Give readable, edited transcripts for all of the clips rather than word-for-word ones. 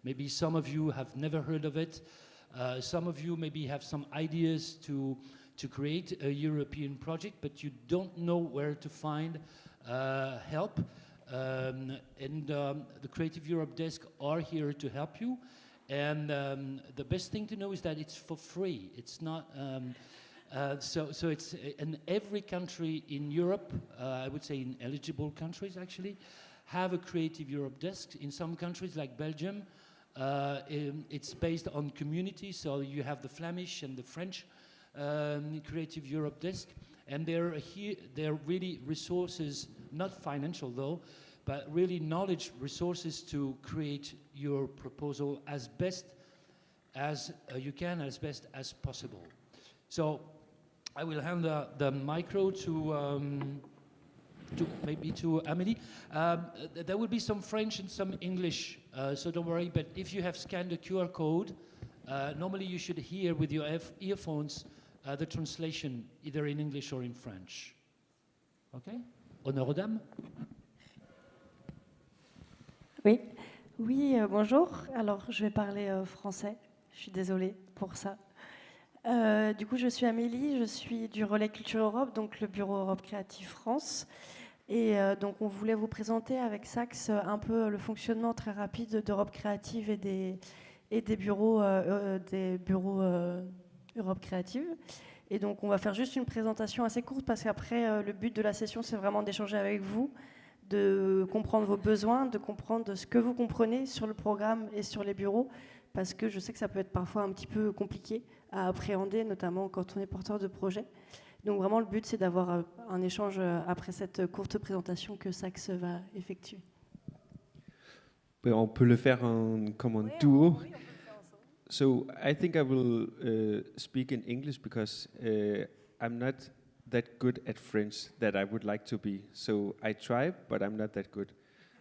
Maybe some of you have never heard of it. Some of you maybe have some ideas to create a European project, but you don't know where to find help. The Creative Europe desk are here to help you. And the best thing to know is that it's for free. It's not. So it's in every country in Europe, I would say in eligible countries actually, have a Creative Europe desk. In some countries like Belgium, it's based on community, so you have the Flemish and the French Creative Europe desk, and they're really resources, not financial though, but really knowledge resources to create your proposal as best as you can, as best as possible. So I will hand the micro to Amélie. There will be some French and some English, so don't worry, but if you have scanned the QR code, normally you should hear with your earphones the translation, either in English or in French. Okay? Honneur aux dames. Oui, oui, bonjour. Alors, je vais parler français. Je suis désolée pour ça. Du coup, je suis Amélie, je suis du Relais Culture Europe, donc le bureau Europe Créative France. Et donc, on voulait vous présenter avec Sax un peu le fonctionnement très rapide d'Europe Créative et des bureaux Europe Créative. Et donc, on va faire juste une présentation assez courte parce qu'après, le but de la session, c'est vraiment d'échanger avec vous, de comprendre vos besoins, de comprendre ce que vous comprenez sur le programme et sur les bureaux, parce que je sais que ça peut être parfois un petit peu compliqué à appréhender, notamment quand on est porteur de projet. Donc vraiment, le but, c'est d'avoir un échange après cette courte présentation que Sax va effectuer. On peut le faire comme un duo. So I think I will speak in English because I'm not that good at French that I would like to be. So I try, but I'm not that good.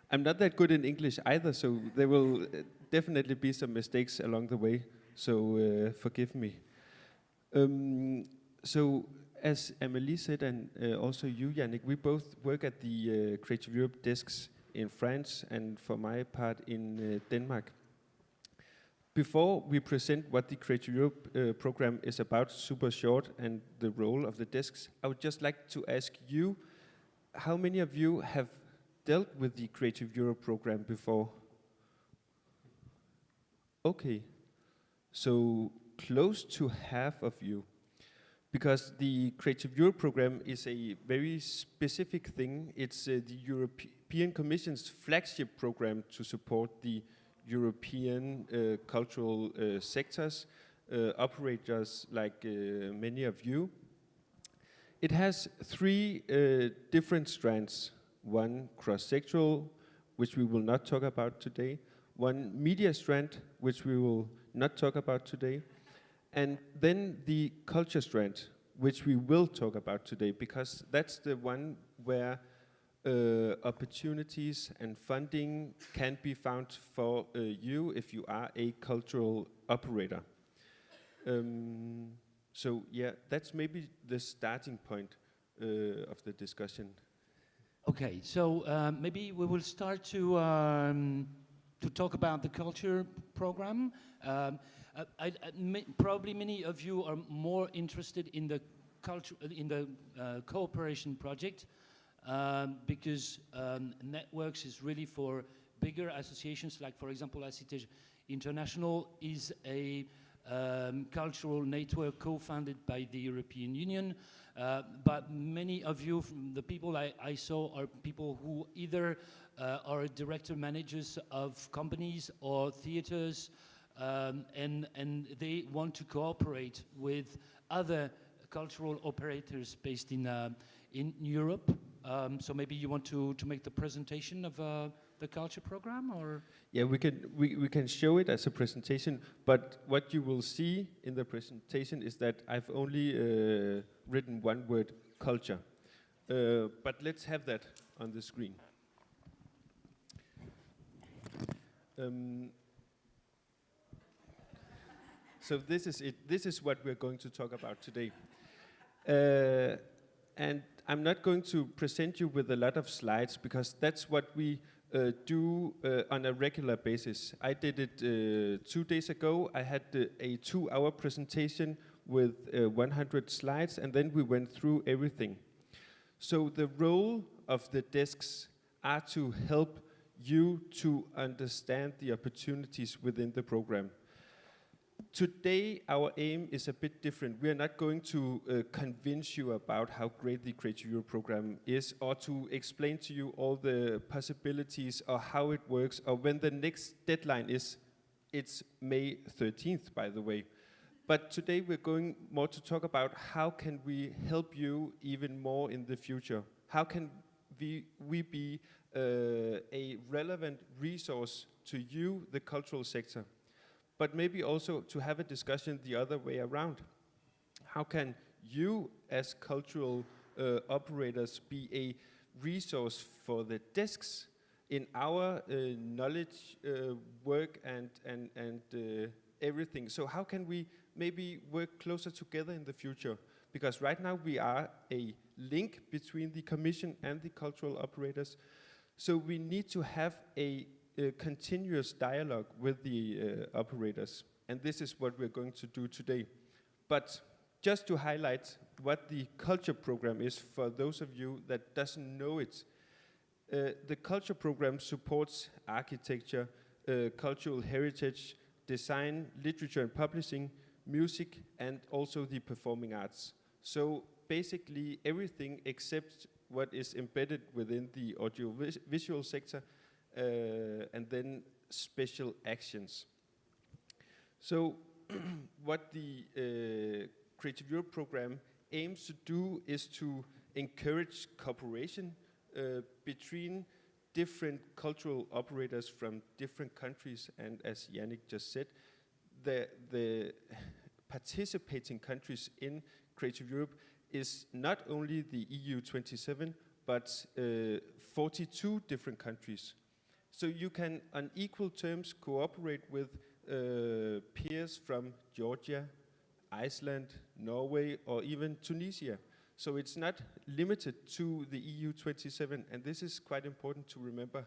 I'm not that good in English either, so there will definitely be some mistakes along the way. So forgive me. So as Amélie said, and also you, Yannick, we both work at the Creative Europe desks in France and for my part in Denmark. Before we present what the Creative Europe program is about, super short, and the role of the desks, I would just like to ask you, how many of you have dealt with the Creative Europe program before? Okay, so close to half of you, because the Creative Europe program is a very specific thing. It's the European Commission's flagship program to support the European cultural sectors, operators like many of you. It has three different strands. One cross-sectoral, which we will not talk about today. One media strand, which we will not talk about today. And then the culture strand, which we will talk about today, because that's the one where opportunities and funding can be found for you if you are a cultural operator. So yeah, that's maybe the starting point of the discussion. Okay, so maybe we will start to talk about the culture program. Probably many of you are more interested in the cooperation project. Because networks is really for bigger associations, like for example, Cité International is a cultural network co-founded by the European Union. But many of you, the people I saw, are people who either are director managers of companies or theaters, and they want to cooperate with other cultural operators based in Europe. So maybe you want to make the presentation of the culture program, or? Yeah, we can show it as a presentation, but what you will see in the presentation is that I've only written one word, culture. But let's have that on the screen. So this is it. This is what we're going to talk about today. And I'm not going to present you with a lot of slides because that's what we do on a regular basis. I did it 2 days ago. I had a 2-hour presentation with 100 slides, and then we went through everything. So the role of the desks are to help you to understand the opportunities within the program. Today, our aim is a bit different. We are not going to convince you about how great the Creative Europe program is, or to explain to you all the possibilities, or how it works, or when the next deadline is. It's May 13th, by the way. But today we're going more to talk about how can we help you even more in the future. How can we be a relevant resource to you, the cultural sector? But maybe also to have a discussion the other way around. How can you, as cultural operators, be a resource for the desks in our knowledge work and everything? So how can we maybe work closer together in the future? Because right now we are a link between the Commission and the cultural operators. So we need to have a continuous dialogue with the operators, and this is what we're going to do today. But just to highlight what the culture program is for those of you that doesn't know it, the culture program supports architecture, cultural heritage, design, literature and publishing, music, and also the performing arts. So basically everything except what is embedded within the audiovisual sector, and then special actions. So what the Creative Europe program aims to do is to encourage cooperation between different cultural operators from different countries, and as Yannick just said, the participating countries in Creative Europe is not only the EU 27, but 42 different countries. So you can, on equal terms, cooperate with peers from Georgia, Iceland, Norway, or even Tunisia. So it's not limited to the EU 27, and this is quite important to remember.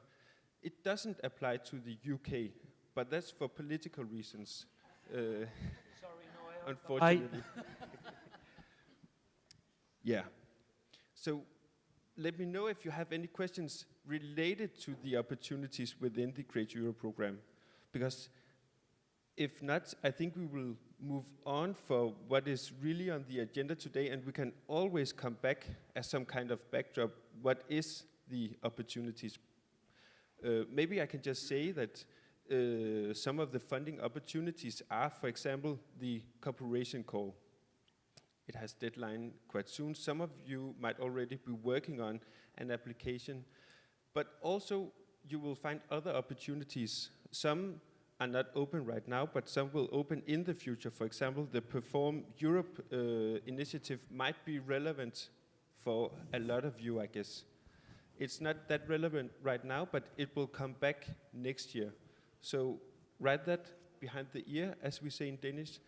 It doesn't apply to the UK, but that's for political reasons. Sorry, no, unfortunately. Yeah. So let me know if you have any questions related to the opportunities within the Creative Europe program. Because if not, I think we will move on for what is really on the agenda today, and we can always come back as some kind of backdrop. What is the opportunities? Maybe I can just say that some of the funding opportunities are, for example, the cooperation call. It has deadline quite soon. Some of you might already be working on an application, but also you will find other opportunities. Some are not open right now, but some will open in the future. For example, the Perform Europe initiative might be relevant for a lot of you, I guess. It's not that relevant right now, but it will come back next year. So write that behind the ear, as we say in Danish,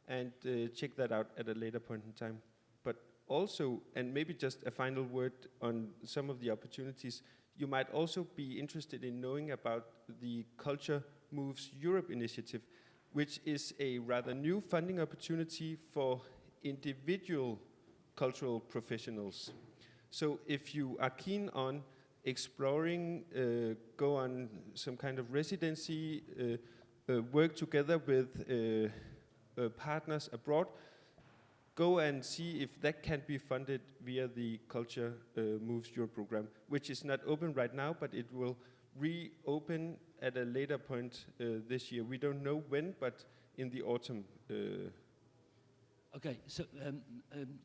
and check that out at a later point in time. But also, and maybe just a final word on some of the opportunities, you might also be interested in knowing about the Culture Moves Europe initiative, which is a rather new funding opportunity for individual cultural professionals. So if you are keen on exploring, go on some kind of residency, work together with partners abroad, go and see if that can be funded via the Culture Moves Europe program, which is not open right now, but it will reopen at a later point this year. We don't know when, but in the autumn. Okay, so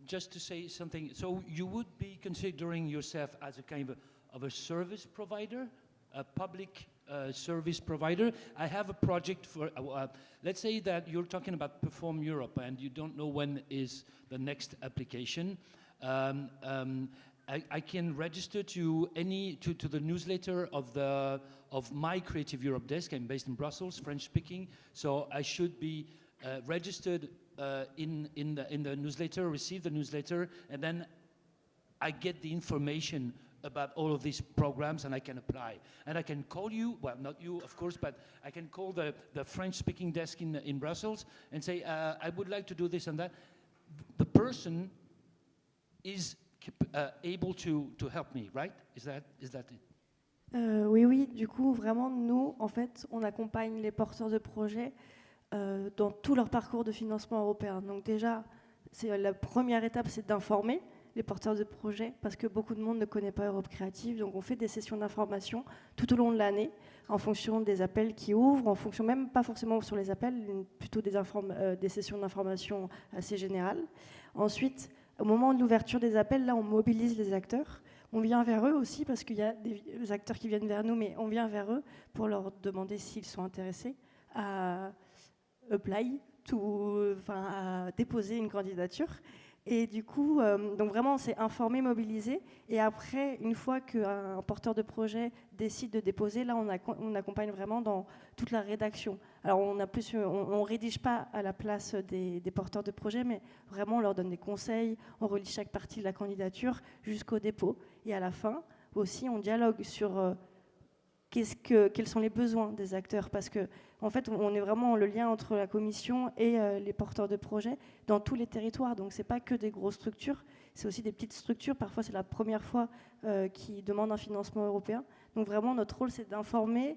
just to say something, so you would be considering yourself as a kind of a service provider, a public service provider. I have a project for, let's say that you're talking about Perform Europe and you don't know when is the next application. I can register to the newsletter of my Creative Europe desk. I'm based in Brussels, French speaking, so I should be registered in the newsletter, receive the newsletter, and then I get the information about all of these programs and I can apply. And I can call you, well, not you, of course, but I can call the French-speaking desk in Brussels and say, I would like to do this and that. The person is able to help me, right? Is that it? Oui, du coup, vraiment, nous, en fait, on accompagne les porteurs de projets dans tout leur parcours de financement européen. Donc déjà, la première étape, c'est d'informer les porteurs de projets, parce que beaucoup de monde ne connaît pas Europe Créative. Donc on fait des sessions d'information tout au long de l'année, en fonction des appels qui ouvrent, en fonction même pas forcément sur les appels, plutôt des sessions d'information assez générales. Ensuite, au moment de l'ouverture des appels, là, on mobilise les acteurs. On vient vers eux aussi, parce qu'il y a des acteurs qui viennent vers nous, mais on vient vers eux pour leur demander s'ils sont intéressés à à déposer une candidature. Et du coup, donc vraiment, c'est informer, mobiliser. Et après, une fois qu'un porteur de projet décide de déposer, là, on accompagne vraiment dans toute la rédaction. Alors, on rédige pas à la place des porteurs de projet, mais vraiment, on leur donne des conseils, on relit chaque partie de la candidature jusqu'au dépôt. Et à la fin, aussi, on dialogue sur quels sont les besoins des acteurs, parce que en fait, on est vraiment le lien entre la commission et les porteurs de projets dans tous les territoires. Donc, c'est pas que des grosses structures, c'est aussi des petites structures. Parfois, c'est la première fois qu'ils demandent un financement européen. Donc, vraiment, notre rôle, c'est d'informer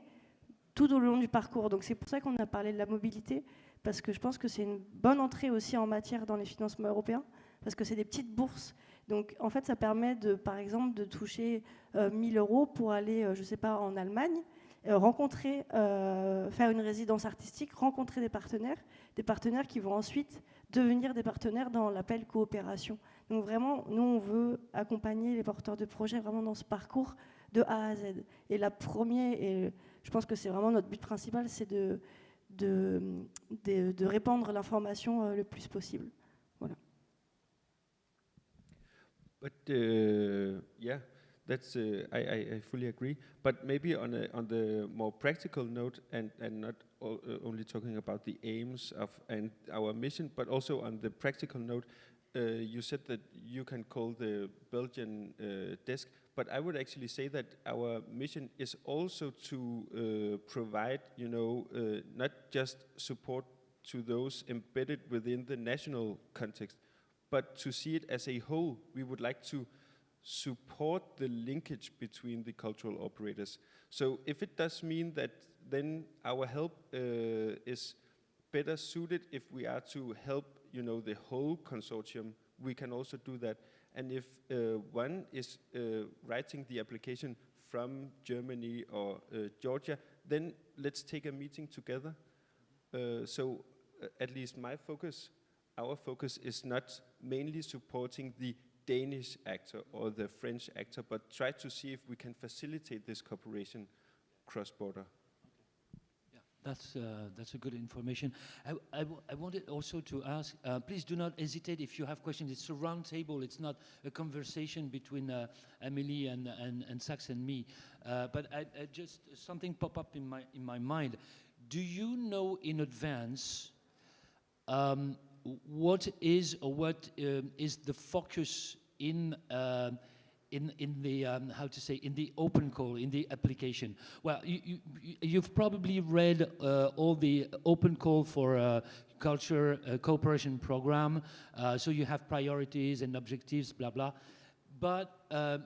tout au long du parcours. Donc, c'est pour ça qu'on a parlé de la mobilité, parce que je pense que c'est une bonne entrée aussi en matière dans les financements européens, parce que c'est des petites bourses. Donc, en fait, ça permet, par exemple, de toucher 1000 € pour aller, je ne sais pas, en Allemagne, rencontrer, faire une résidence artistique, rencontrer des partenaires qui vont ensuite devenir des partenaires dans l'appel coopération. Donc, vraiment, nous, on veut accompagner les porteurs de projets vraiment dans ce parcours de A à Z. Et et je pense que c'est vraiment notre but principal, c'est de répandre l'information le plus possible. Voilà. But yeah, that's I fully agree. But maybe on the more practical note, and not only talking about the aims and our mission, but also on the practical note, you said that you can call the Belgian desk. But I would actually say that our mission is also to provide, not just support to those embedded within the national context, but to see it as a whole. We would like to support the linkage between the cultural operators. So if it does mean that then our help is better suited if we are to help, the whole consortium, we can also do that. And if one is writing the application from Germany or Georgia, then let's take a meeting together. So at least our focus is not mainly supporting the Danish actor or the French actor, but try to see if we can facilitate this cooperation cross-border. Yeah, that's a good information. I wanted also to ask, please do not hesitate if you have questions. It's a round table. It's not a conversation between Amélie and Sax and me. But I just something pop up in my mind. Do you know in advance what is the focus in the in the open call, in the application? Well, you've probably read all the open call for culture cooperation program. So you have priorities and objectives, blah blah. But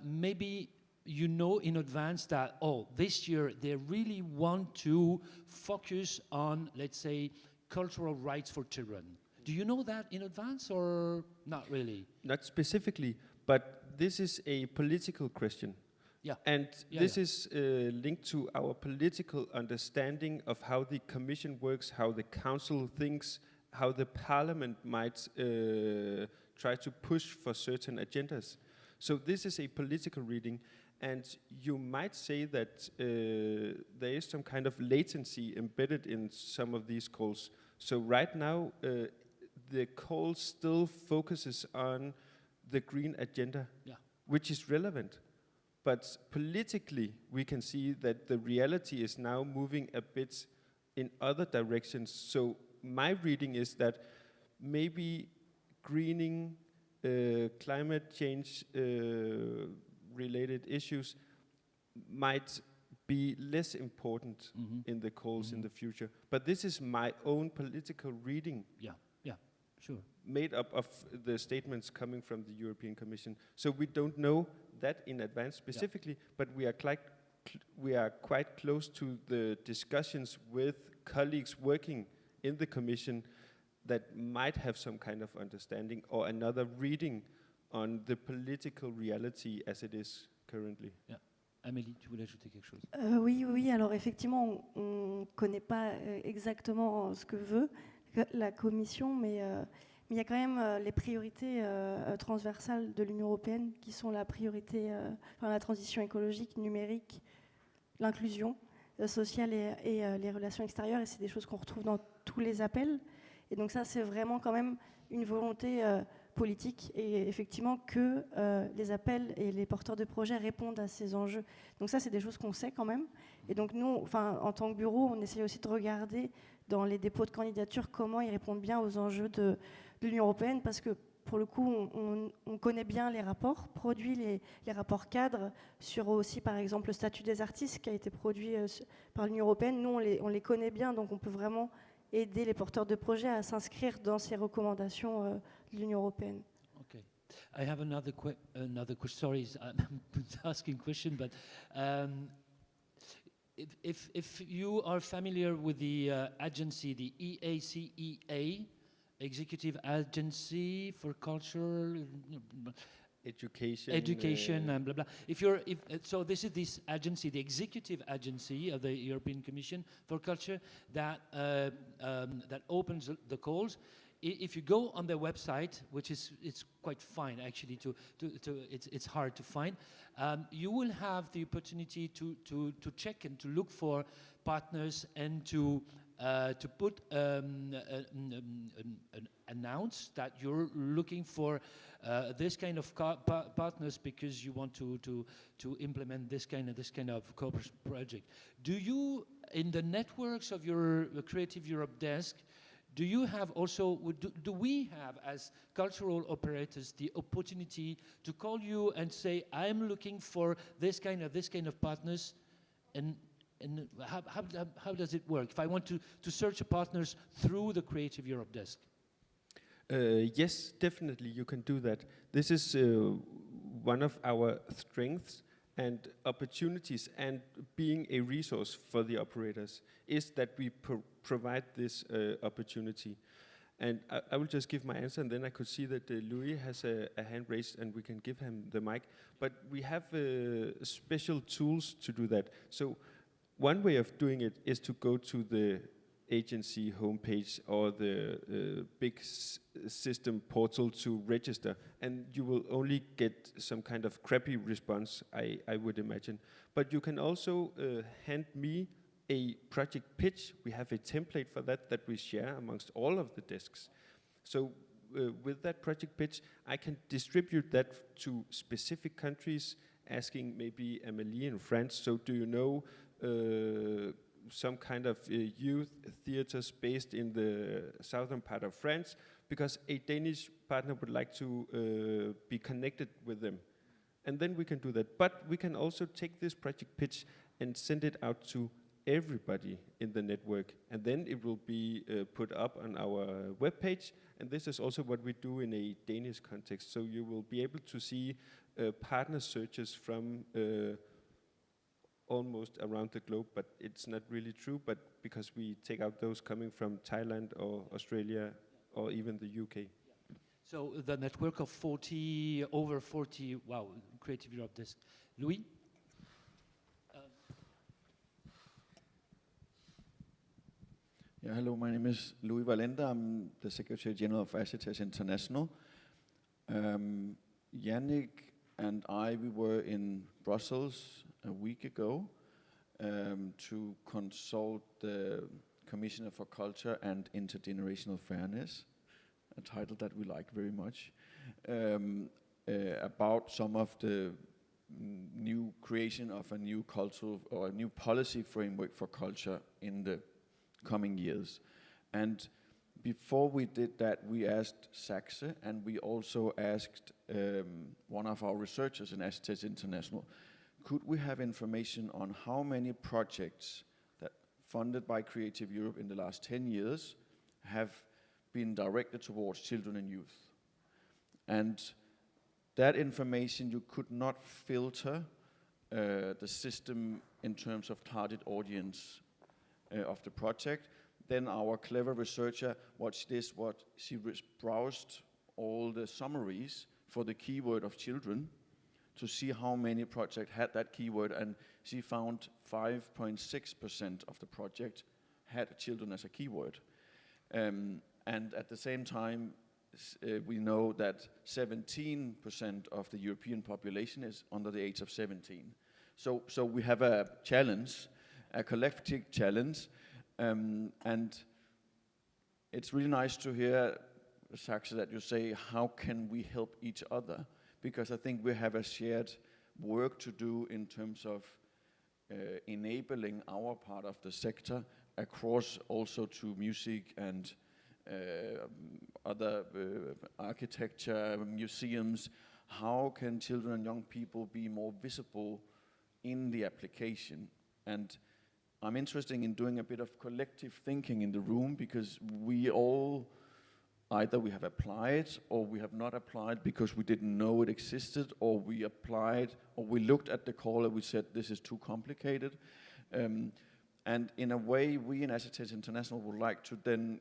maybe you know in advance that this year they really want to focus on, let's say, cultural rights for children. Do you know that in advance or not really? Not specifically, but this is a political question. Yeah. And this is linked to our political understanding of how the Commission works, how the Council thinks, how the Parliament might try to push for certain agendas. So this is a political reading, and you might say that there is some kind of latency embedded in some of these calls. So right now, the call still focuses on the green agenda, which is relevant. But politically, we can see that the reality is now moving a bit in other directions. So my reading is that maybe greening, climate change, related issues might be less important in the calls in the future. But this is my own political reading, Yeah, sure. made up of the statements coming from the European Commission. So we don't know that in advance specifically, but we are quite close to the discussions with colleagues working in the Commission that might have some kind of understanding or another reading on the political reality as it is currently. Yeah. Amélie, tu voulais ajouter quelque chose? Oui, alors effectivement, on ne connaît pas exactement ce que veut la Commission, mais il y a quand même les priorités transversales de l'Union européenne qui sont la priorité, la transition écologique, numérique, l'inclusion sociale et les relations extérieures, et c'est des choses qu'on retrouve dans tous les appels. Et donc ça, c'est vraiment quand même une volonté politique, et effectivement que les appels et les porteurs de projets répondent à ces enjeux. Donc ça, c'est des choses qu'on sait quand même. Et donc nous, en tant que bureau, on essaie aussi de regarder dans les dépôts de candidature comment ils répondent bien aux enjeux de l'Union européenne, parce que pour le coup, on connaît bien les rapports, produit les rapports cadres sur aussi, par exemple, le statut des artistes qui a été produit par l'Union européenne. Nous, on les connaît bien, donc on peut vraiment aider les porteurs de projets à s'inscrire dans ces recommandations de l'Union européenne. Okay. I have another question. Sorry, I'm asking question, but if you are familiar with the agency, the EACEA, Executive Agency for Culture, Education, and blah blah. So this is this agency, the executive agency of the European Commission for Culture, that that opens the calls. If you go on their website, which is it's quite fine actually, it's hard to find. You will have the opportunity to check and to look for partners and to put announce that you're looking for this kind of partners because you want to implement this kind of cooperation project. Do you, in the networks of your Creative Europe desk, do you have also, do we have as cultural operators the opportunity to call you and say, I'm looking for this kind of partners, and how does it work? If I want to search partners through the Creative Europe desk? Yes, definitely you can do that. This is one of our strengths and opportunities, and being a resource for the operators, is that we provide this opportunity. And I will just give my answer, and then I could see that Louis has a hand raised, and we can give him the mic. But we have special tools to do that. So one way of doing it is to go to the agency homepage or the big system portal to register, and you will only get some kind of crappy response, I would imagine. But you can also hand me a project pitch. We have a template for that we share amongst all of the desks. So with that project pitch, I can distribute that to specific countries, asking maybe Amélie in France, so do you know some kind of youth theaters based in the southern part of France, because a Danish partner would like to be connected with them. And then we can do that. But we can also take this project pitch and send it out to everybody in the network, and then it will be put up on our webpage. And this is also what we do in a Danish context. So you will be able to see partner searches from almost around the globe, but it's not really true, but because we take out those coming from Thailand or Australia or even the UK. So the network of over 40, wow, Creative Europe desk. Louis? Yeah, hello, my name is Louis Valenda. I'm the Secretary General of Acites International. Yannick and we were in Brussels a week ago to consult the Commissioner for Culture and Intergenerational Fairness, a title that we like very much, about some of the new creation of a new cultural or a new policy framework for culture in the coming years. And before we did that, we asked Saxe, and we also asked one of our researchers in Assets International, could we have information on how many projects that funded by Creative Europe in the last 10 years have been directed towards children and youth? And that information, you could not filter the system in terms of target audience of the project. Then our clever researcher watched this, she browsed all the summaries for the keyword of children to see how many projects had that keyword, and she found 5.6% of the project had children as a keyword. And at the same time, we know that 17% of the European population is under the age of 17. So we have a challenge, a collective challenge, and it's really nice to hear, Saxe, that you say, how can we help each other? Because I think we have a shared work to do in terms of enabling our part of the sector across also to music and other architecture, museums. How can children and young people be more visible in the application? And I'm interested in doing a bit of collective thinking in the room, because we all, either we have applied or we have not applied because we didn't know it existed, or we applied, or we looked at the call and we said, this is too complicated. And in a way, we in Assets International would like to then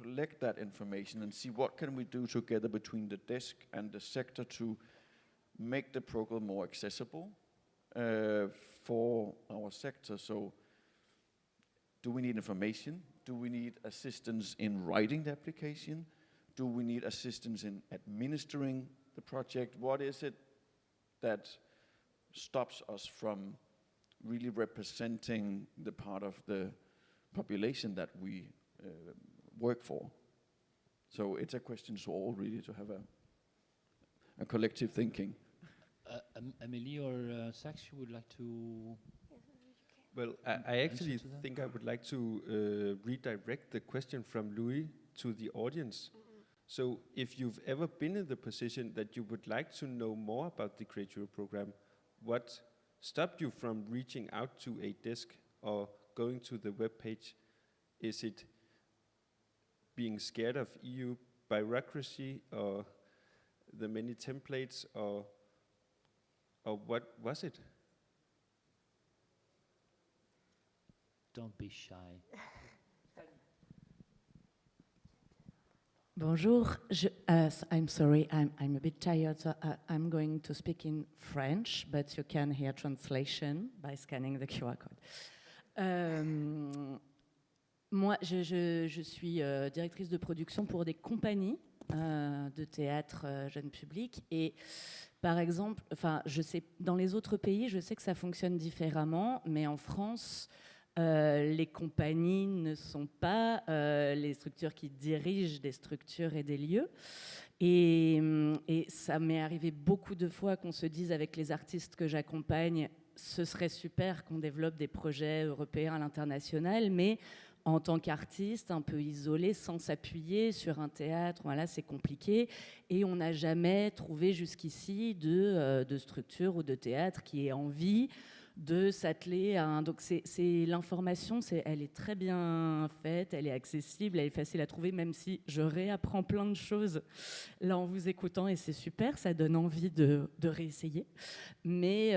collect that information and see what can we do together between the desk and the sector to make the program more accessible for our sector. So do we need information? Do we need assistance in writing the application? Do we need assistance in administering the project? What is it that stops us from really representing the part of the population that we work for? So it's a question to all, really, to have a collective thinking. Amélie or Saxe, you would like to? Well, I actually answer to that? think I would like to redirect the question from Louis to the audience. So if you've ever been in the position that you would like to know more about the Creative Europe program, what stopped you from reaching out to a desk or going to the web page? Is it being scared of EU bureaucracy, or the many templates, or what was it? Don't be shy. Bonjour. I'm sorry, I'm a bit tired, so I'm going to speak in French, but you can hear translation by scanning the QR code. Moi, je suis directrice de production pour des compagnies de théâtre jeune public, et par exemple, enfin, je sais, dans les autres pays, je sais que ça fonctionne différemment, mais en France, les compagnies ne sont pas les structures qui dirigent des structures et des lieux. Et ça m'est arrivé beaucoup de fois qu'on se dise avec les artistes que j'accompagne, ce serait super qu'on développe des projets européens à l'international, mais en tant qu'artiste, un peu isolé, sans s'appuyer sur un théâtre, voilà, c'est compliqué. Et on n'a jamais trouvé jusqu'ici de structure ou de théâtre qui ait envie de s'atteler à un... Donc l'information, elle est très bien faite, elle est accessible, elle est facile à trouver, même si je réapprends plein de choses là en vous écoutant, et c'est super, ça donne envie de réessayer. Mais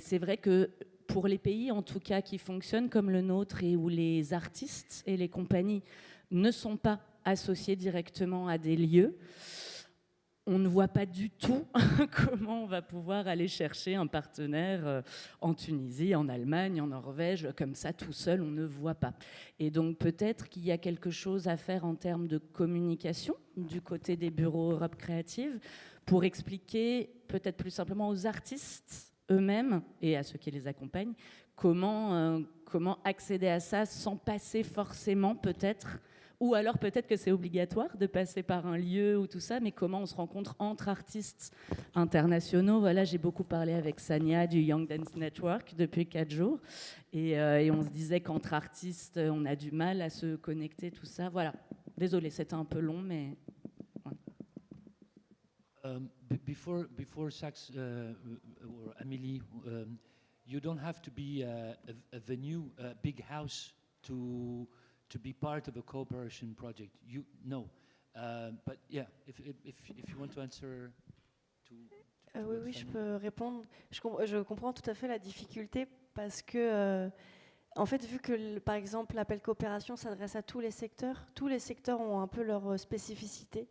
c'est vrai que pour les pays, en tout cas, qui fonctionnent comme le nôtre et où les artistes et les compagnies ne sont pas associés directement à des lieux, on ne voit pas du tout comment on va pouvoir aller chercher un partenaire en Tunisie, en Allemagne, en Norvège, comme ça tout seul, on ne voit pas. Et donc peut-être qu'il y a quelque chose à faire en termes de communication du côté des bureaux Europe Créative pour expliquer peut-être plus simplement aux artistes eux-mêmes et à ceux qui les accompagnent comment accéder à ça sans passer forcément peut-être Ou alors peut-être que c'est obligatoire de passer par un lieu ou tout ça, mais comment on se rencontre entre artistes internationaux. Voilà, j'ai beaucoup parlé avec Sania du Young Dance Network depuis 4 jours, et on se disait qu'entre artistes, on a du mal à se connecter, tout ça. Voilà, désolée, c'était un peu long, mais... Before Sax or Amélie, you don't have to be a venue, a big house to be part of a cooperation project. But yeah, if you want to answer to Oui, oui, je peux répondre. Je comprends tout à fait la difficulté parce que, en fait, vu que, par exemple, l'appel coopération s'adresse à tous les secteurs ont un peu leur spécificité.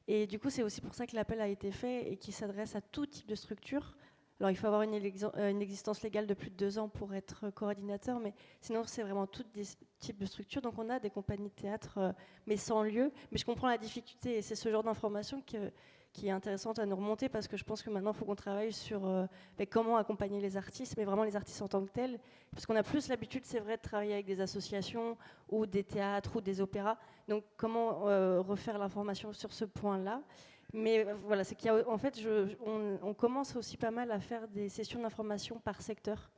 Et du coup, c'est aussi pour ça que l'appel a été fait et qu'il s'adresse à tout type de structure. Alors, il faut avoir une existence légale de plus de 2 ans pour être coordinateur, mais sinon, c'est vraiment tout type de structure. Donc, on a des compagnies de théâtre, mais sans lieu. Mais je comprends la difficulté et c'est ce genre d'information qui est intéressante à nous remonter parce que je pense que maintenant, il faut qu'on travaille sur comment accompagner les artistes, mais vraiment les artistes en tant que tels. Parce qu'on a plus l'habitude, c'est vrai, de travailler avec des associations ou des théâtres ou des opéras. Donc, comment refaire l'information sur ce point-là? Mais voilà, c'est qu'il y a, en fait, on commence aussi pas mal à faire des sessions d'information par secteur.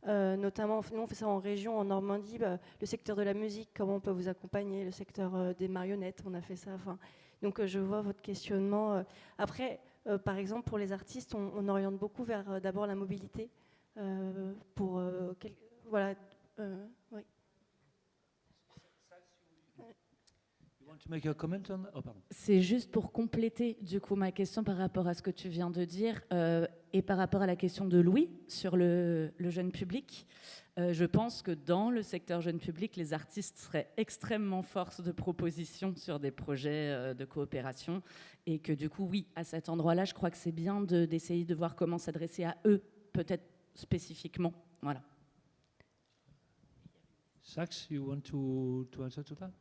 Notamment, nous on fait ça en région, en Normandie, le secteur de la musique, comment on peut vous accompagner, le secteur des marionnettes, on a fait ça. Donc je vois votre questionnement. Après, par exemple, pour les artistes, on oriente beaucoup vers d'abord la mobilité. Voilà. Oui. You want to make a comment on? Oh, pardon. C'est juste pour compléter du coup ma question par rapport à ce que tu viens de dire et par rapport à la question de Louis sur le jeune public. Je pense que dans le secteur jeune public, les artistes seraient extrêmement force de proposition sur des projets de coopération et que du coup, oui, à cet endroit-là, je crois que c'est bien d'essayer de voir comment s'adresser à eux, peut-être spécifiquement. Voilà. Sax, you want to answer to that?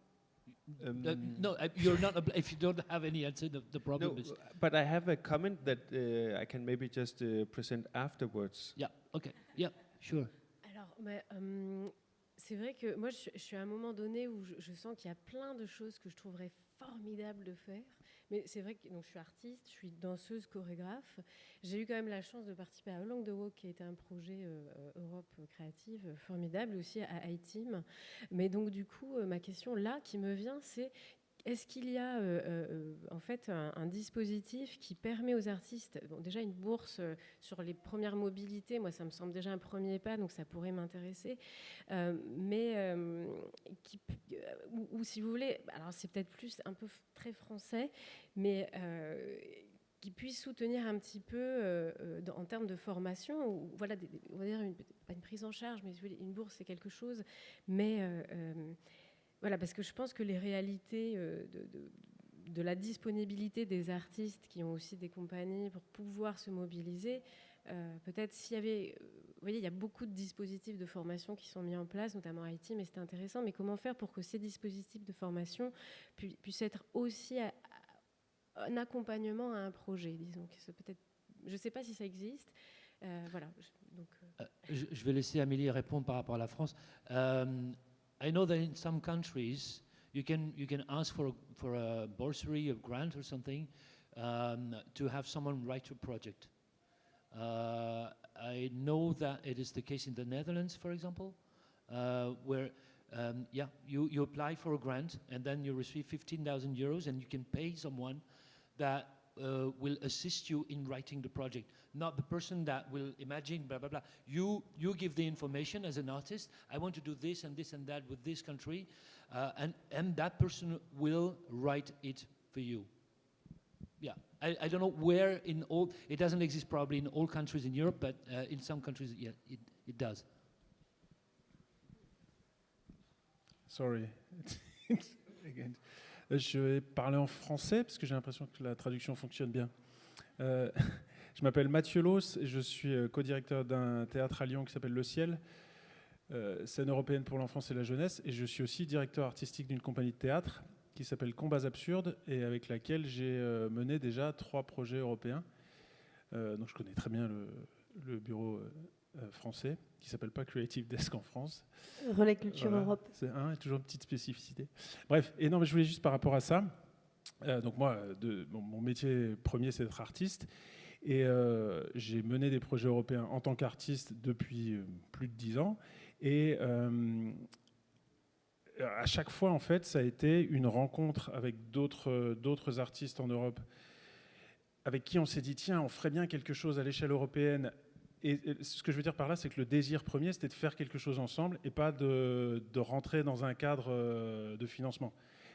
No, you're not. If you don't have any answer, the problem No, is. but I have a comment that I can maybe just present afterwards. Yeah. Okay. Yeah. Sure. Alors, c'est vrai que moi, je suis à un moment donné où je sens qu'il y a plein de choses que je trouverais formidables de faire. Mais c'est vrai que donc, je suis artiste, je suis danseuse, chorégraphe. J'ai eu quand même la chance de participer à Along the Walk, qui a été un projet Europe créative formidable, aussi à iTeam. Mais donc, du coup, ma question là qui me vient, c'est est-ce qu'il y a en fait un dispositif qui permet aux artistes, bon, déjà une bourse sur les premières mobilités, moi ça me semble déjà un premier pas, donc ça pourrait m'intéresser, ou si vous voulez, alors c'est peut-être plus un peu très français, mais qui puisse soutenir un petit peu en termes de formation, ou voilà, on va dire pas une prise en charge, mais une bourse c'est quelque chose, mais voilà, parce que je pense que les réalités de la disponibilité des artistes qui ont aussi des compagnies pour pouvoir se mobiliser, peut-être s'il y avait... vous voyez, il y a beaucoup de dispositifs de formation qui sont mis en place, notamment à IT, mais c'est intéressant. Mais comment faire pour que ces dispositifs de formation puissent être aussi un accompagnement à un projet, disons. Je ne sais pas si ça existe. Voilà. Je vais laisser Amélie répondre par rapport à la France. I know that in some countries you can ask for a bursary, a grant or something to have someone write a project. I know that it is the case in the Netherlands, for example, where you apply for a grant and then you receive 15,000 euros and you can pay someone that will assist you in writing the project. Not the person that will imagine blah blah blah. You give the information as an artist. I want to do this and this and that with this country, and that person will write it for you. Yeah, I don't know where in all. It doesn't exist probably in all countries in Europe, but in some countries, yeah, it does. Sorry. Again. Je vais parler en français parce que j'ai l'impression que la traduction fonctionne bien. Je m'appelle Mathieu Los et je suis co-directeur d'un théâtre à Lyon qui s'appelle Le Ciel, scène européenne pour l'enfance et la jeunesse, et je suis aussi directeur artistique d'une compagnie de théâtre qui s'appelle Combats Absurdes et avec laquelle j'ai mené déjà 3 projets européens. Donc je connais très bien le bureau français, qui s'appelle pas Creative Desk en France. Relais Culture Voilà. Europe. C'est toujours une petite spécificité. Bref, et non, mais je voulais juste par rapport à ça. Donc moi, mon métier premier, c'est d'être artiste. Et j'ai mené des projets européens en tant qu'artiste depuis plus de 10 ans. Et à chaque fois, en fait, ça a été une rencontre avec d'autres artistes en Europe avec qui on s'est dit, tiens, on ferait bien quelque chose à l'échelle européenne. Et ce que je veux dire par là, c'est que le désir premier, c'était de faire quelque chose ensemble et pas de rentrer dans un cadre de financement.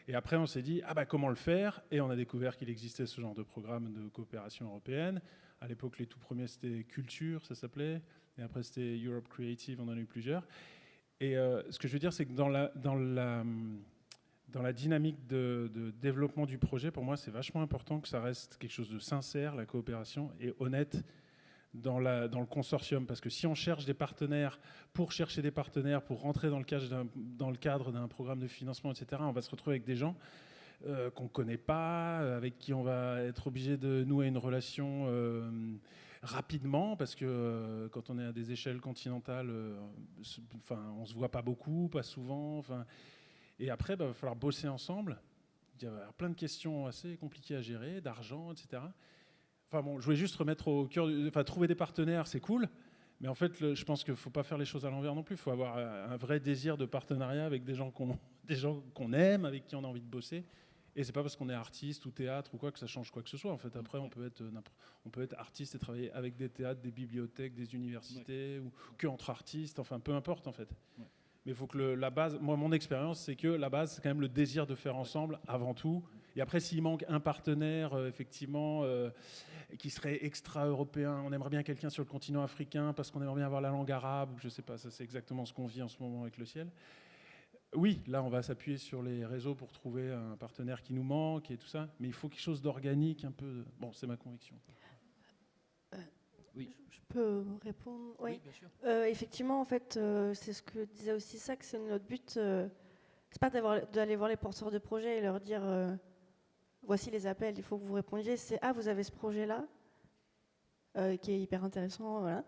Et après, on s'est dit, comment le faire? Et on a découvert qu'il existait ce genre de programme de coopération européenne. À l'époque, les tout premiers, c'était Culture, ça s'appelait. Et après, c'était Europe Creative, on en a eu plusieurs. Et ce que je veux dire, c'est que dans la dynamique de développement du projet, pour moi, c'est vachement important que ça reste quelque chose de sincère, la coopération, et honnête dans le consortium. Parce que si on cherche des partenaires pour chercher des partenaires, pour rentrer dans le cadre d'un programme de financement, etc., on va se retrouver avec des gens qu'on ne connaît pas, avec qui on va être obligé de nouer une relation rapidement, parce que quand on est à des échelles continentales, on ne se voit pas beaucoup, pas souvent. Et après, il va falloir bosser ensemble. Il y a plein de questions assez compliquées à gérer, d'argent, etc. Je voulais juste remettre au cœur... trouver des partenaires, c'est cool, mais en fait, je pense qu'il ne faut pas faire les choses à l'envers non plus. Il faut avoir un vrai désir de partenariat avec des gens qu'on aime, avec qui on a envie de bosser. Et c'est pas parce qu'on est artiste ou théâtre ou quoi que ça change quoi que ce soit. En fait, après, on peut être artiste et travailler avec des théâtres, des bibliothèques, des universités, ou qu'entre artistes. Enfin, peu importe en fait. Ouais. Mais il faut que la base. Moi, mon expérience, c'est que la base, c'est quand même le désir de faire ensemble avant tout. Et après, s'il manque un partenaire, effectivement, qui serait extra-européen, on aimerait bien quelqu'un sur le continent africain parce qu'on aimerait bien avoir la langue arabe. Je sais pas. Ça, c'est exactement ce qu'on vit en ce moment avec le ciel. Oui, là, on va s'appuyer sur les réseaux pour trouver un partenaire qui nous manque et tout ça, mais il faut quelque chose d'organique, un peu... Bon, c'est ma conviction. Oui. Je peux répondre? Oui, bien sûr. Effectivement, en fait, c'est ce que disait aussi ça, que c'est notre but, c'est pas d'aller voir les porteurs de projets et leur dire voici les appels, il faut que vous répondiez. C'est vous avez ce projet-là, qui est hyper intéressant, voilà.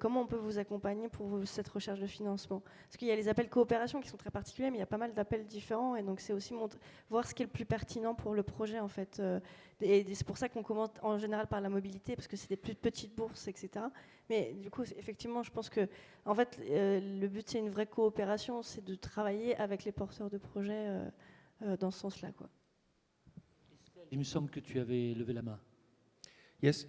Comment on peut vous accompagner pour cette recherche de financement? Parce qu'il y a les appels coopération qui sont très particuliers, mais il y a pas mal d'appels différents, et donc c'est aussi voir ce qui est le plus pertinent pour le projet, en fait. Et c'est pour ça qu'on commence en général par la mobilité, parce que c'est des plus petites bourses, etc. Mais du coup, effectivement, je pense que, en fait, le but, c'est une vraie coopération, c'est de travailler avec les porteurs de projets dans ce sens-là, quoi. Il me semble que tu avais levé la main. Yes.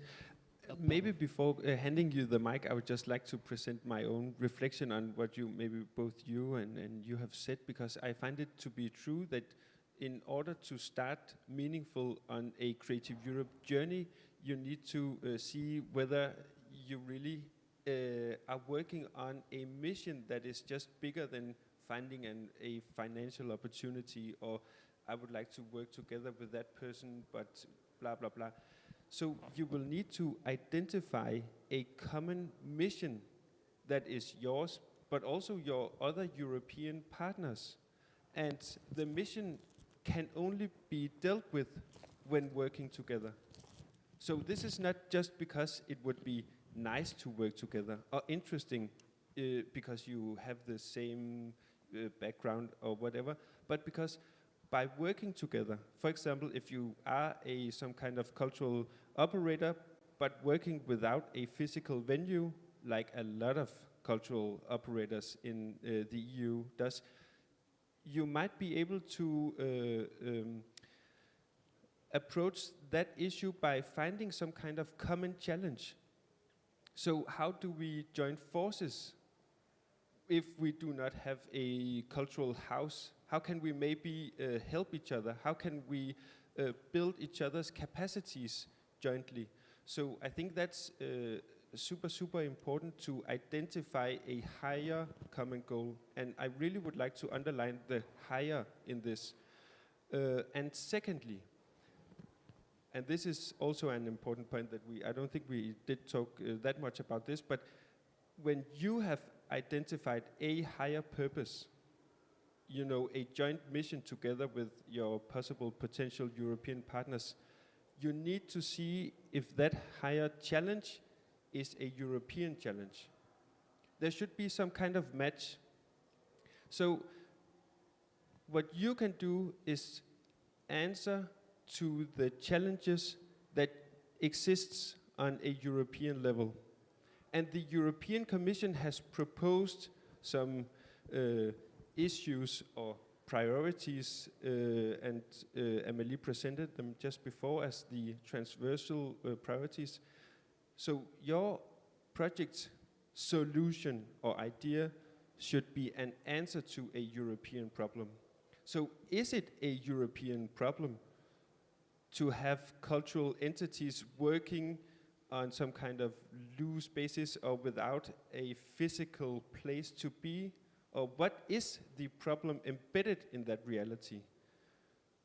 Maybe before handing you the mic, I would just like to present my own reflection on what maybe both you and you have said, because I find it to be true that in order to start meaningful on a Creative Europe journey, you need to see whether you really are working on a mission that is just bigger than finding a financial opportunity, or I would like to work together with that person, but blah, blah, blah. So you will need to identify a common mission that is yours, but also your other European partners. And the mission can only be dealt with when working together. So this is not just because it would be nice to work together or interesting because you have the same background or whatever, but because by working together, for example, if you are some kind of cultural operator, but working without a physical venue, like a lot of cultural operators in the EU does, you might be able to approach that issue by finding some kind of common challenge. So how do we join forces if we do not have a cultural house? How can we maybe help each other? How can we build each other's capacities jointly? So I think that's super, super important to identify a higher common goal. And I really would like to underline the higher in this. And secondly, and this is also an important point that I don't think we did talk that much about this, but when you have identified a higher purpose, you know, a joint mission together with your possible potential European partners, you need to see if that higher challenge is a European challenge. there should be some kind of match. So what you can do is answer to the challenges that exists on a European level. And the European Commission has proposed some issues or priorities, and Amélie presented them just before as the transversal priorities. So your project solution or idea should be an answer to a European problem. So is it a European problem to have cultural entities working on some kind of loose basis or without a physical place to be? Or what is the problem embedded in that reality?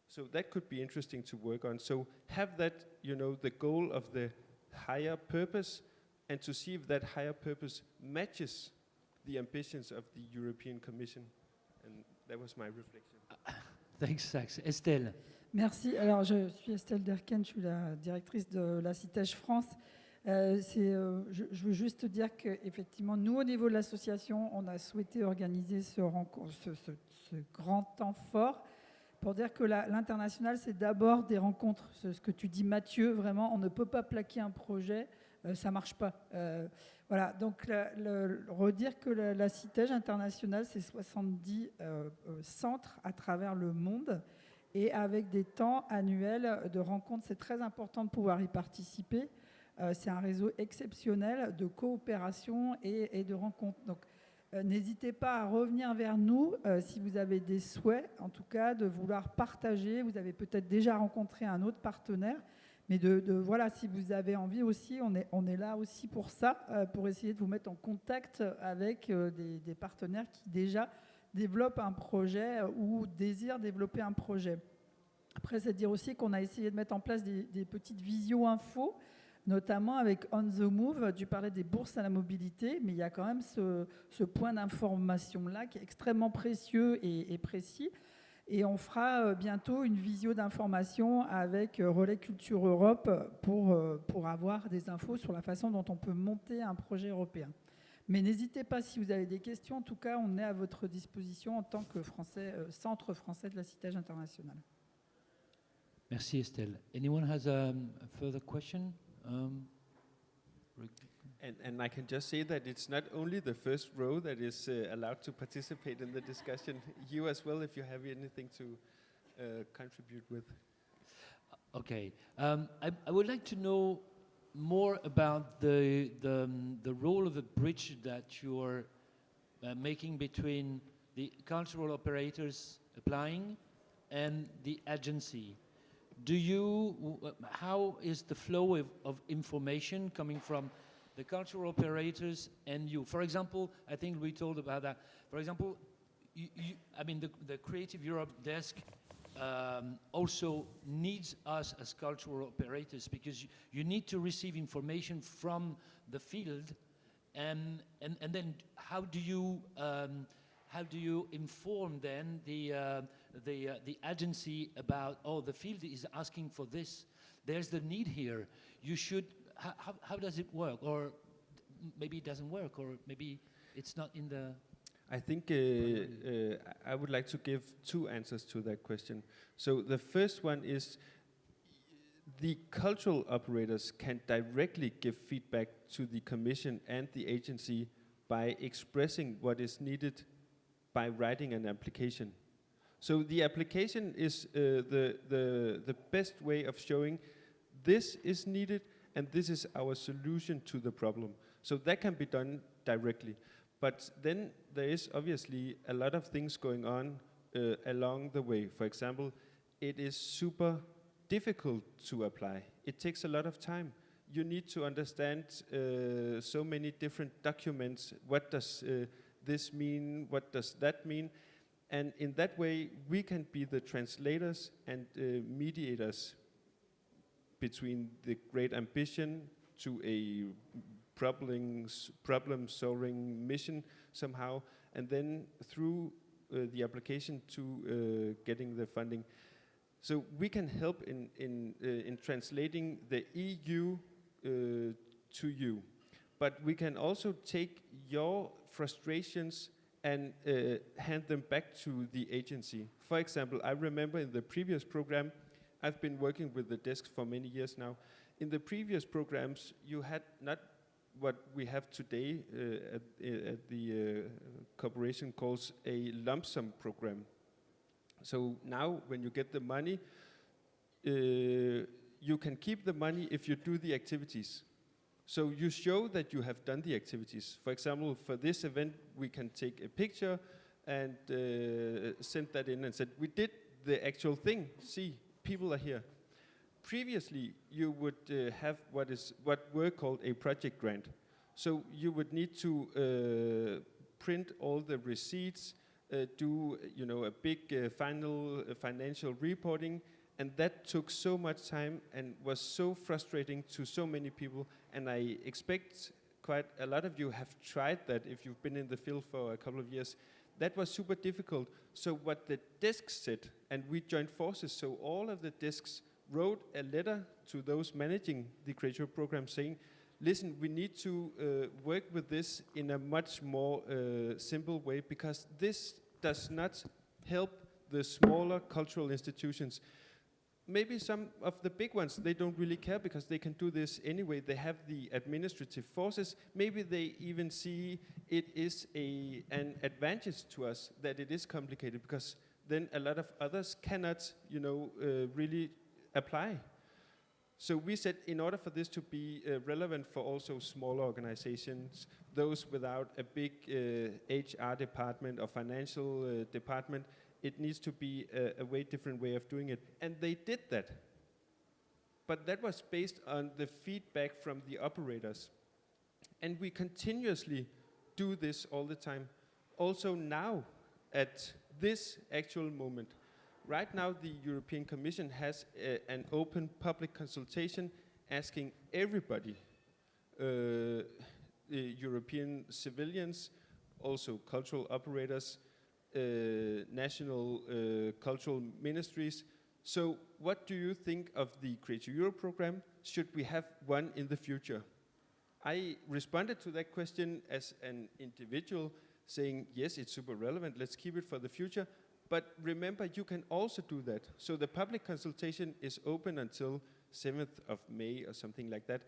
So that could be interesting to work on. So have that, the goal of the higher purpose, and to see if that higher purpose matches the ambitions of the European Commission. And that was my reflection. Thanks, Sax. Estelle. Merci. Alors, je suis Estelle Derken, je suis la directrice de la CITEJ France. Je veux juste dire qu'effectivement, nous, au niveau de l'association, on a souhaité organiser ce grand temps fort pour dire que l'international, c'est d'abord des rencontres. Ce que tu dis, Mathieu, vraiment, on ne peut pas plaquer un projet, ça ne marche pas. Voilà, donc redire que la CITEJ internationale, c'est 70 centres à travers le monde, et avec des temps annuels de rencontres, c'est très important de pouvoir y participer. C'est un réseau exceptionnel de coopération et de rencontres. Donc, n'hésitez pas à revenir vers nous si vous avez des souhaits, en tout cas, de vouloir partager. Vous avez peut-être déjà rencontré un autre partenaire, mais voilà, si vous avez envie aussi, on est là aussi pour ça, pour essayer de vous mettre en contact avec des partenaires qui déjà développent un projet ou désirent développer un projet. Après, c'est dire aussi qu'on a essayé de mettre en place des petites visio-infos, notamment avec On the Move. Tu parlais des bourses à la mobilité, mais il y a quand même ce point d'information-là qui est extrêmement précieux et précis. Et on fera bientôt une visio d'information avec Relais Culture Europe pour avoir des infos sur la façon dont on peut monter un projet européen. Mais n'hésitez pas si vous avez des questions. En tout cas, on est à votre disposition en tant que centre français de la CITEJ internationale. Merci, Estelle. Anyone has a further question? And I can just say that it's not only the first row that is allowed to participate in the discussion. You as well, if you have anything to contribute with. Okay. I would like to know more about the role of the bridge that you're making between the cultural operators applying and the agency. How is the flow of information coming from the cultural operators and you? For example, I think we told about that. For example, the Creative Europe desk also needs us as cultural operators, because you need to receive information from the field, and then how do you inform then the agency about, the field is asking for this, there's the need here, you should, how does it work? Or maybe it doesn't work, or maybe it's not in the... I think I would like to give two answers to that question. So the first one is the cultural operators can directly give feedback to the Commission and the agency by expressing what is needed by writing an application. So the application is the best way of showing this is needed and this is our solution to the problem. So that can be done directly. But then there is obviously a lot of things going on along the way. For example, it is super difficult to apply. It takes a lot of time. You need to understand so many different documents. What does this mean? What does that mean? And in that way, we can be the translators and mediators between the great ambition to a problem-solving mission somehow, and then through the application to getting the funding. So we can help in translating the EU to you. but we can also take your frustrations and hand them back to the agency. For example, I remember in the previous program, I've been working with the desk for many years now. In the previous programs, you had not what we have today at the corporation calls a lump sum program. So now when you get the money, you can keep the money if you do the activities. So you show that you have done the activities. For example, for this event, we can take a picture and send that in and said, we did the actual thing. See, people are here. Previously, you would have what were called a project grant. So you would need to print all the receipts, do a big final financial reporting, and that took so much time and was so frustrating to so many people. And I expect quite a lot of you have tried that if you've been in the field for a couple of years. That was super difficult. So what the desks said, and we joined forces, so all of the desks wrote a letter to those managing the Create Europe program saying, listen, we need to work with this in a much more simple way, because this does not help the smaller cultural institutions. Maybe some of the big ones, they don't really care because they can do this anyway. They have the administrative forces. Maybe they even see it is an advantage to us that it is complicated, because then a lot of others cannot, really apply. So we said in order for this to be relevant for also smaller organizations, those without a big HR department or financial department, it needs to be a way different way of doing it. And they did that. But that was based on the feedback from the operators. And we continuously do this all the time. Also now, at this actual moment. Right now, the European Commission has an open public consultation asking everybody, the European civilians, also cultural operators, national cultural ministries. So what do you think of the Create Europe program? Should we have one in the future? I responded to that question as an individual, saying, yes, it's super relevant, let's keep it for the future. But remember, you can also do that. So the public consultation is open until 7th of May or something like that.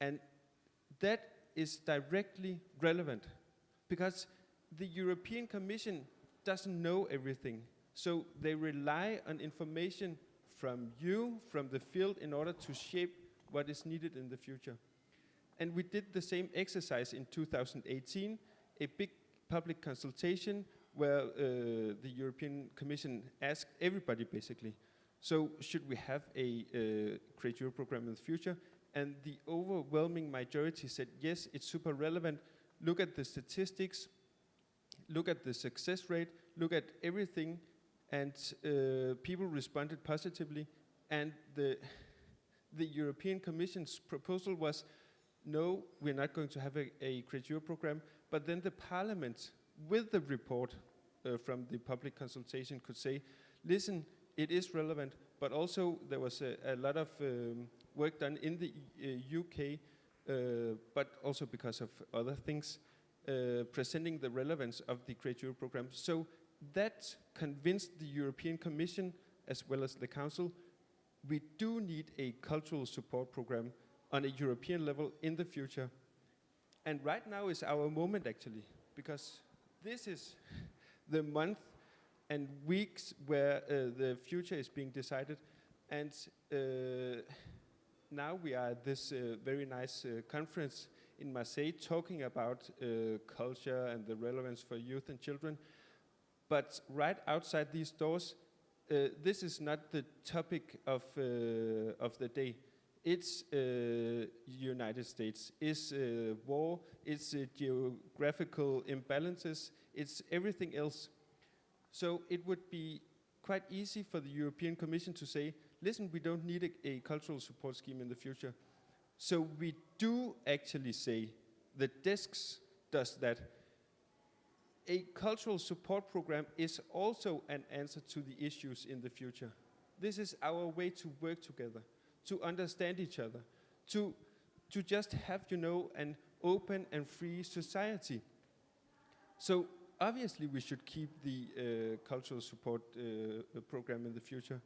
And that is directly relevant, because the European Commission doesn't know everything. So they rely on information from you, from the field, in order to shape what is needed in the future. And we did the same exercise in 2018, a big public consultation where the European Commission asked everybody basically, so should we have a Create Europe program in the future? And the overwhelming majority said, yes, it's super relevant. Look at the statistics, look at the success rate, look at everything, and people responded positively. And the European Commission's proposal was, no, we're not going to have a Create Europe program, but then the Parliament, with the report from the public consultation, could say, listen, it is relevant, but also there was a lot of work done in the UK, but also because of other things, presenting the relevance of the Create Europe program. So that convinced the European Commission, as well as the Council, we do need a cultural support program on a European level in the future. And right now is our moment, actually, because this is the month and weeks where the future is being decided. And now we are at this very nice conference in Marseille talking about culture and the relevance for youth and children. But right outside these doors, this is not the topic of the day. It's United States, it's war, it's geographical imbalances, it's everything else. So it would be quite easy for the European Commission to say, listen, we don't need a cultural support scheme in the future. So we do actually say, the desks does that. A cultural support program is also an answer to the issues in the future. This is our way to work together, to understand each other, to just have, an open and free society. So obviously we should keep the cultural support program in the future,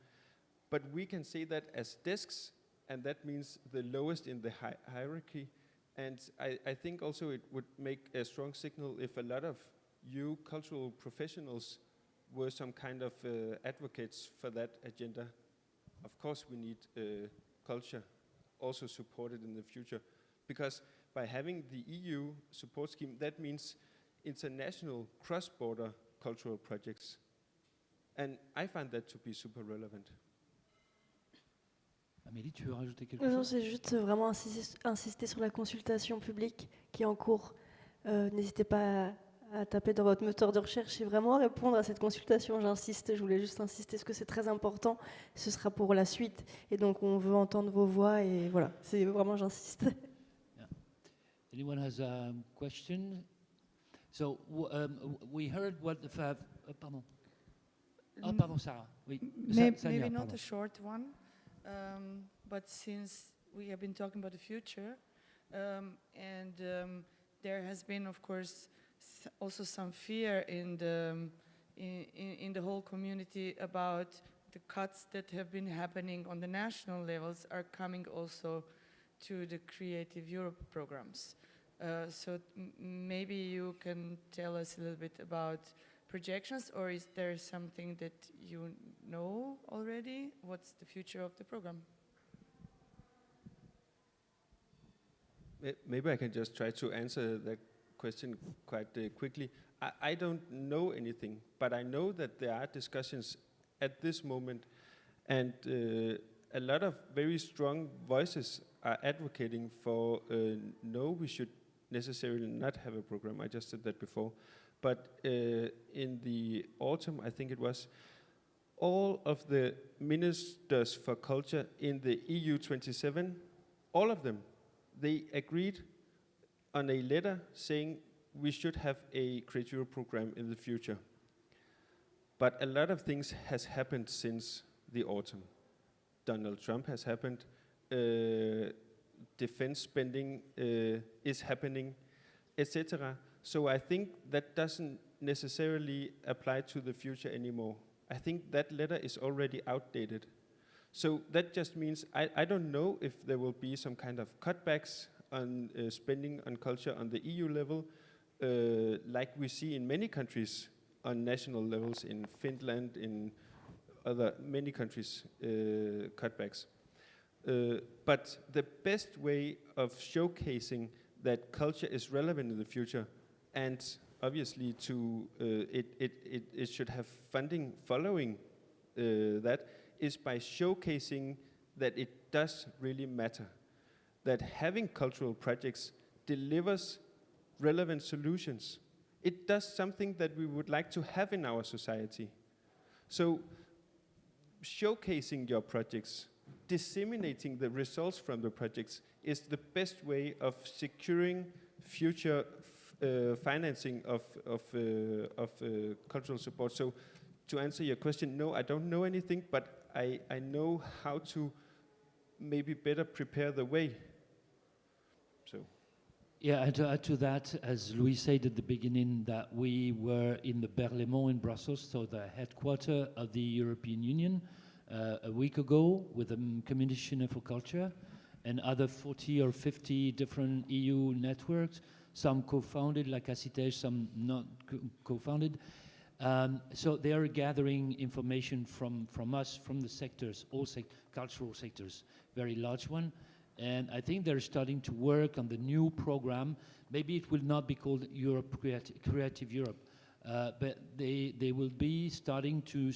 but we can say that as desks, and that means the lowest in the hierarchy. And I think also it would make a strong signal if a lot of you cultural professionals were some kind of advocates for that agenda. Of course we need culture also supported in the future, because by having the EU support scheme, that means international cross-border cultural projects. And I find that to be super relevant. Amélie, tu veux rajouter quelque Non, chose? c'est juste vraiment insister sur la consultation publique qui est en cours. N'hésitez pas à taper dans votre moteur de recherche et vraiment répondre à cette consultation. J'insiste, je voulais juste insister parce que c'est très important. Ce sera pour la suite. Et donc, on veut entendre vos voix et voilà, c'est vraiment, j'insiste. Anyone has a question? So we heard what the pardon. Ah, pardon, Sarah. Oui. Maybe Sanya, not pardon. a short one, but since we have been talking about the future, there has been, of course, also some fear in the whole community about the cuts that have been happening on the national levels are coming also to the Creative Europe programs. So maybe you can tell us a little bit about projections, or is there something that you know already? What's the future of the program? Maybe I can just try to answer that question quite quickly. I don't know anything, but I know that there are discussions at this moment, and a lot of very strong voices are advocating for no, we should necessarily not have a program. I just said that before. But in the autumn, I think it was, all of the ministers for culture in the EU 27, all of them, they agreed on a letter saying we should have a Creative Europe program in the future. But a lot of things has happened since the autumn. Donald Trump has happened, defense spending is happening, etc. So I think that doesn't necessarily apply to the future anymore. I think that letter is already outdated. So that just means I don't know if there will be some kind of cutbacks on spending on culture on the EU level, like we see in many countries on national levels, in Finland, in other many countries, cutbacks. But the best way of showcasing that culture is relevant in the future, and obviously it should have funding following that, is by showcasing that it does really matter, that having cultural projects delivers relevant solutions. It does something that we would like to have in our society. So showcasing your projects, disseminating the results from the projects is the best way of securing future financing of cultural support. So to answer your question, no, I don't know anything, but I know how to maybe better prepare the way. So. Yeah, and to add to that, as Louis said at the beginning, that we were in the Berlaymont in Brussels, so the headquarters of the European Union, a week ago with the Commissioner for Culture and other 40 or 50 different EU networks, some co-founded like Acitej, some not co-founded. So they are gathering information from us, from the sectors, all cultural sectors, very large one. And I think they're starting to work on the new program. Maybe it will not be called Europe Creative Europe, but they will be starting to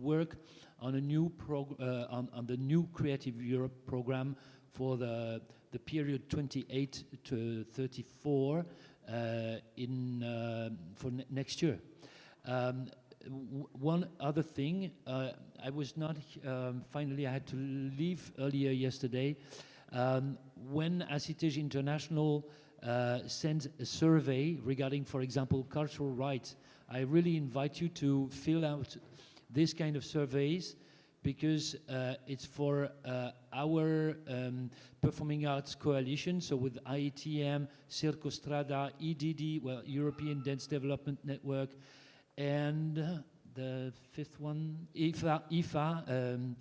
work on a new on the new Creative Europe program for the period 28 to 34 for next year. One other thing, I was not, finally I had to leave earlier yesterday. When Acitej International sends a survey regarding, for example, cultural rights, I really invite you to fill out this kind of surveys, because it's for our Performing Arts Coalition, so with IETM, Circo Strada, EDD, well, European Dance Development Network, and the fifth one, IFA,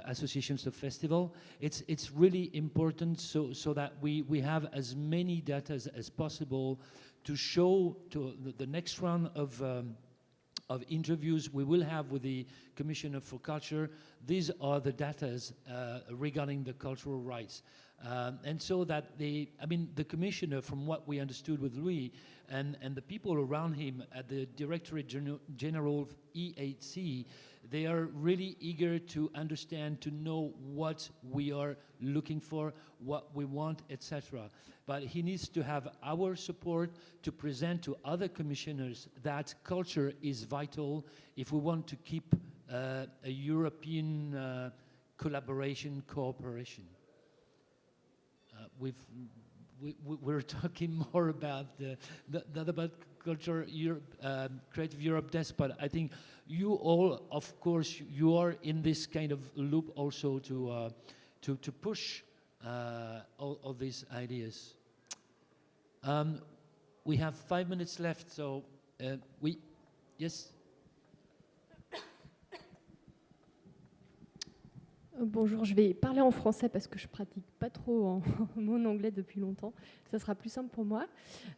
Associations of Festival. It's really important so that we have as many data as possible to show to the next round of interviews we will have with the Commissioner for Culture. These are the data regarding the cultural rights. And so that the Commissioner, from what we understood with Louis, and the people around him at the Directorate General of EHC, they are really eager to understand, to know what we are looking for, what we want, etc. But he needs to have our support to present to other commissioners that culture is vital if we want to keep a European collaboration, cooperation. We're talking more about not about culture, Creative Europe Desk, but I think you all, of course, you are in this kind of loop also to push all these ideas. We have 5 minutes left, so yes. Bonjour, je vais parler en français parce que je pratique pas trop mon anglais depuis longtemps. Ça sera plus simple pour moi.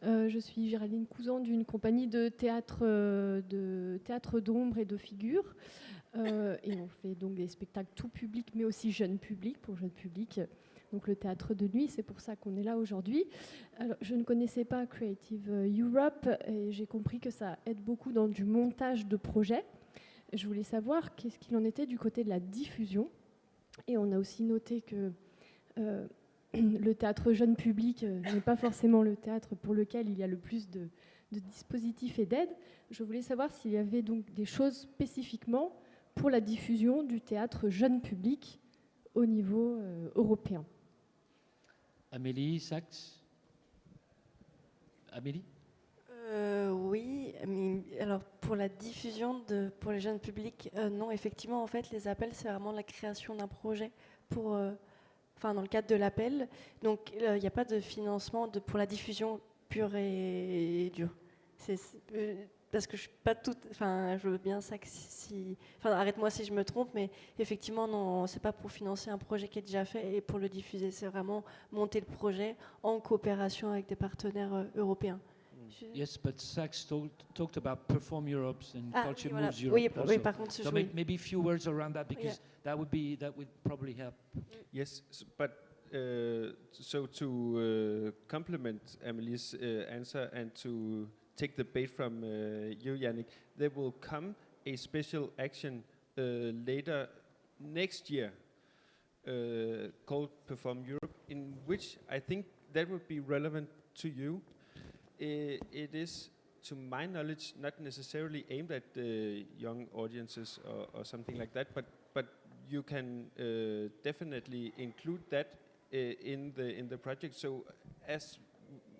Je suis Géraldine Cousan d'une compagnie de théâtre d'ombre et de figures. Et on fait donc des spectacles tout public, mais aussi jeune public, pour jeune public. Donc le théâtre de nuit, c'est pour ça qu'on est là aujourd'hui. Alors, je ne connaissais pas Creative Europe et j'ai compris que ça aide beaucoup dans du montage de projets. Je voulais savoir qu'est-ce qu'il en était du côté de la diffusion. Et on a aussi noté que le théâtre jeune public n'est pas forcément le théâtre pour lequel il y a le plus de dispositifs et d'aides. Je voulais savoir s'il y avait donc des choses spécifiquement pour la diffusion du théâtre jeune public au niveau européen. Amélie Sachs. Amélie? Oui, alors pour la diffusion pour les jeunes publics, non, effectivement, en fait, les appels, c'est vraiment la création d'un projet dans le cadre de l'appel. Donc, il n'y a pas de financement pour la diffusion pure et dure. Parce que je suis pas toute, je veux bien ça que arrête-moi si je me trompe, mais effectivement, non, c'est pas pour financer un projet qui est déjà fait et pour le diffuser, c'est vraiment monter le projet en coopération avec des partenaires européens. Yes, but Sachs talked about Perform Europe and Culture voilà. Moves Europe. Oui, par contre, so maybe a few words around that, because that would probably help. Yes, but so to complement Amelie's answer and to take the bait from you, Yannick, there will come a special action later next year called Perform Europe, in which I think that would be relevant to you. It is, to my knowledge, not necessarily aimed at young audiences or something like that, but you can definitely include that in the project. So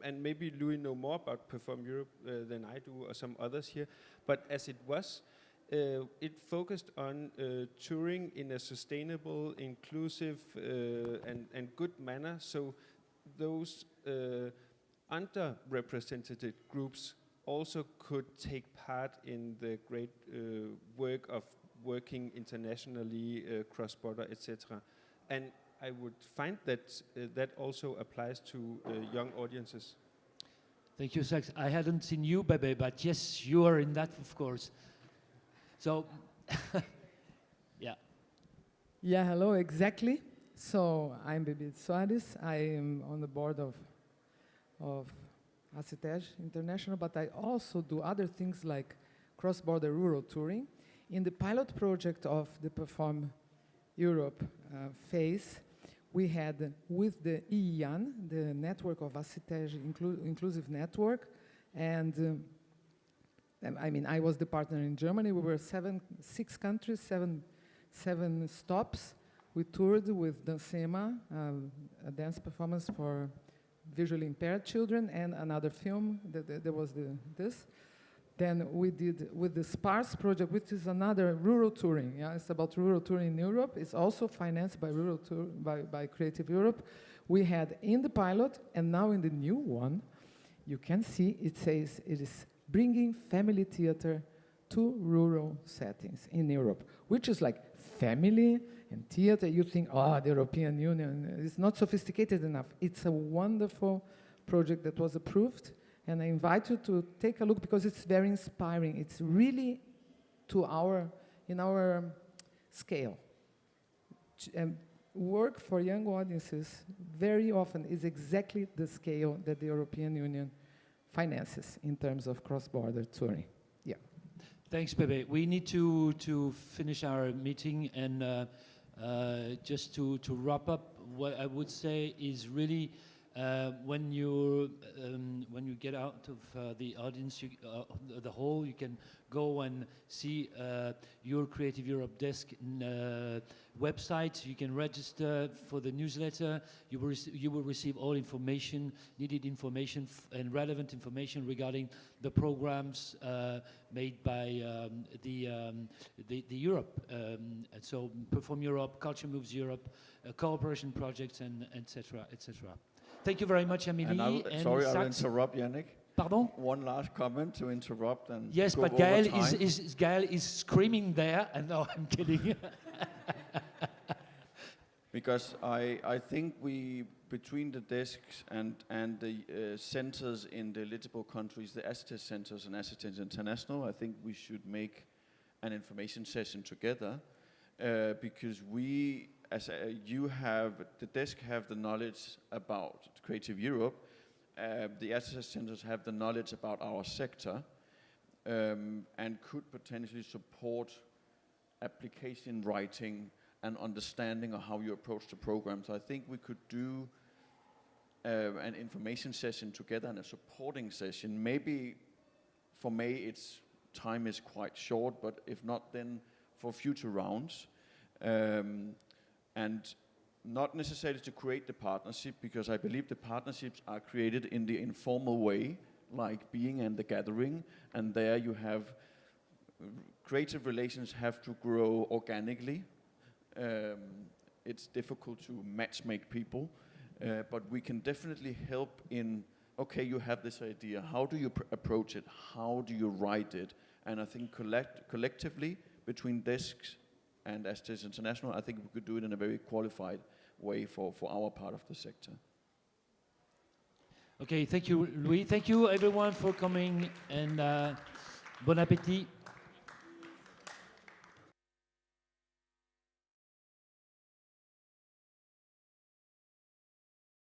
and maybe Louis know more about Perform Europe than I do, or some others here, but as it was, it focused on touring in a sustainable, inclusive and good manner, so those underrepresented groups also could take part in the great work of working internationally, cross-border, etc. And I would find that that also applies to young audiences. Thank you, Sachs. I hadn't seen you, Bebe, but yes, you are in that, of course. So, yeah. Yeah, hello, exactly. So I'm Bebe Soares. I am on the board of ACITEJ International, but I also do other things like cross-border rural touring. In the pilot project of the Perform Europe phase, we had with the EIAN, the network of ACITEJ Inclusive Network, and I was the partner in Germany. We were 6 countries, seven stops. We toured with Dansema, a dance performance for visually impaired children, and another film. There was this. Then we did with the SPARS project, which is another rural touring. Yeah, it's about rural touring in Europe. It's also financed by by Creative Europe. We had in the pilot, and now in the new one, you can see it says it is bringing family theater to rural settings in Europe, which is like family and theater. You think, oh, the European Union is not sophisticated enough. It's a wonderful project that was approved, and I invite you to take a look because it's very inspiring. It's really in our scale. Work for young audiences very often is exactly the scale that the European Union finances in terms of cross-border touring. Yeah. Thanks, Pepe. We need to finish our meeting, and just to wrap up, what I would say is really when you get out of the audience, the hall, you can go and see your Creative Europe desk website. You can register for the newsletter. You will receive all information, needed information and relevant information regarding the programs made by the Europe. And so Perform Europe, Culture Moves Europe, cooperation projects, and etc. etc. Thank you very much, Amélie. And sorry, I'll interrupt, Yannick. Pardon? One last comment to interrupt and yes, go but over Gaël is screaming there, and no, I'm kidding. Because I think we, between the desks and the centers in the eligible countries, the Assistance Centers and Assistance International, I think we should make an information session together because we, the desk have the knowledge about Creative Europe, the Assistance Centers have the knowledge about our sector and could potentially support application writing and understanding of how you approach the program. So I think we could do an information session together and a supporting session. Maybe for May time is quite short, but if not, then for future rounds. And not necessarily to create the partnership, because I believe the partnerships are created in the informal way, like being in the gathering, and there you have creative relations have to grow organically. It's difficult to matchmake people, but we can definitely help in, okay, you have this idea, how do you approach it, how do you write it? And I think collectively, between desks and Assistance International, I think we could do it in a very qualified way for our part of the sector. Okay, thank you, Louis. Thank you, everyone, for coming, and bon appétit.